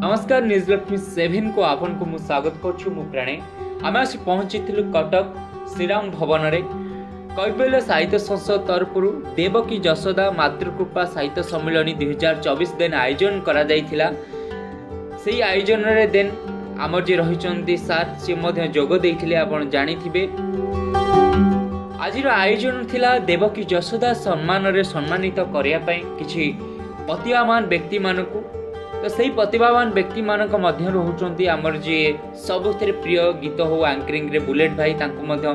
नमस्कार न्यूज़लक्ष्मी 7 को आपन को स्वागत करूँ मु प्रणय आम आसी पहुंची कटक श्रीराम भवन रे कैबल्य साहित्य संसद तरफ देवकी जशोदा मातृकृपा साहित्य सम्मेलन 2024 दिन आयोजन करा जायथिला। सेही आयोजन रे दिन आमर जे रहिचंती सार से मध्य जोग देइथिले आपण जानिथिबे। आज आयोजन थिला देवकी जशोदा सम्मान रे सम्मानित करिया पई किछि प्रतिभावान व्यक्ति मानकु। तो सही प्रतिभावान व्यक्ति मानक मध्य होउचंती आमर जे सबुथिरे प्रिय गीत हो एंकरिंग रे बुलेट भाई तांको मध्य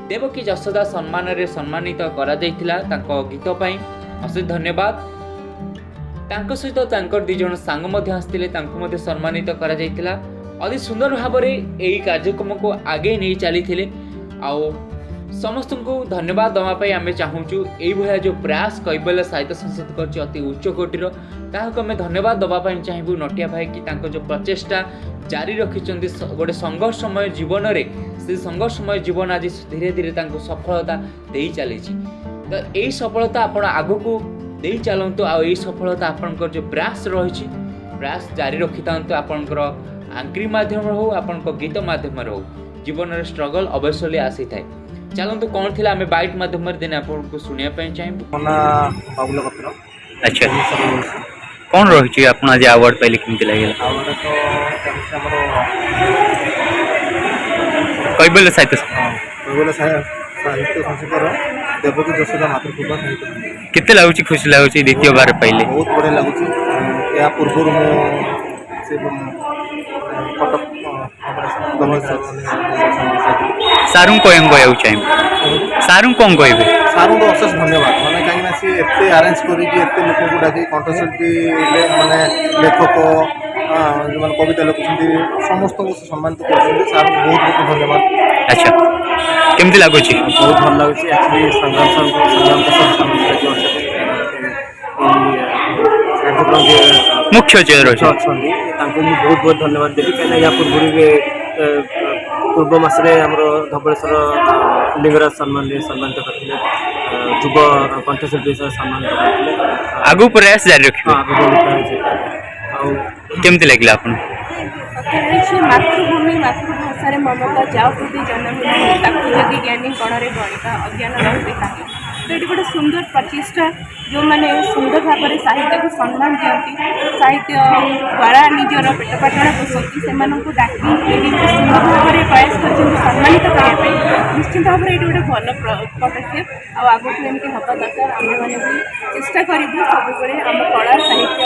देवकी जशोदा सम्मान रे सम्मानित करा जायथिला। तांको गीत पई अशेष धन्यवाद। तांको सहित तांकर दि जण सांग मध्य आस्तिले तांको मध्य सम्मानित करा जायथिला। अति सुंदर भाव रे एई कार्यक्रम को आगे नहीं चलीथिले। आउ समस्त को धन्यवाद दवा पाई आमे चाहूचु। एई भया जो प्रयास कैबल्य साहित्य संसद करछि अति उच्च कोटिर ताहाको आमे धन्यवाद दवा पाई चाहबु नटिया भाई कि तांको जो प्रचेष्टा जारी रखिचंती गोटे संघर्षमय जीवन रे से संघर्षमय जीवन आज धीरे धीरे तांको सफलता देई चलीछि। तो एई सफलता आपण आगु को देई चलंतु। आ एई सफलता आपनकर जो प्रयास रहिछि प्रयास जारी रखितांतु। आपनकर आंकरी माध्यम हो आपनकर गीत माध्यम हो जीवन रे स्ट्रगल अवश्य आसी थाए। चलंतु कौन थिला आमे बाइट माध्यम रे दिन आपनको सुनिया पय चाहबो ना बाबुला पत्र। अच्छा कौन रही आपन आज अवार्ड पाइले केमति लागेला? अवार्ड तो हमरो कैबल्य साहित्य कैबल्य साहित्य संसदर देवकी जशोदा मातृकृपा साहित्य केते लागुची खुशी लागुची द्वितीय बार पाइले? बहुत बड़े लागुची। या पूर्व मु से कटक सारू कोयम गयो चाहे सारू कोन कहबे? सारू तो अशेष धन्यवाद माने काई ना से एते अरेंज करी कि एते लोक को डाकी कंटेस्टेंट माने लेखक जो माने कविता लिखुछंती समस्त को सम्मानित करछंती। सारू बहुत बहुत धन्यवाद। अच्छा केमति लागुची? बहुत भल लागुची। एक्चुअली संग्राम जो मुख्य चेयर अछंती तांको मु बहुत बहुत धन्यवाद देबी। कना या पूर्व मासरे हमरो धबळेश्वर लिंगराज सम्मानित करथिले युव कंटेस्टेंट सम्मानित करथिले। आगु प्रयास जारी रखिबो। केमति लागला आपन? मातृभूमि मातृभाषा रे ममता जाओ प्रति जन्म ताकू यदि ज्ञानी गणरे गणिता अज्ञान रहिबे ताकि तो ये गोटे सुंदर प्रचेषा जो मैंने सुंदर भाव में साहित्य को सम्मान दिखती साहित्य द्वारा निजर पेट पाटण पोषती से डाकी सुंदर भाव में प्रयास कर सम्मानित करने निश्चित भाव में ये गोटे भल पदक्षेप आगू एमती हवा दरकार। आम मैंने भी चेष्टा करूँ सब आम कला साहित्य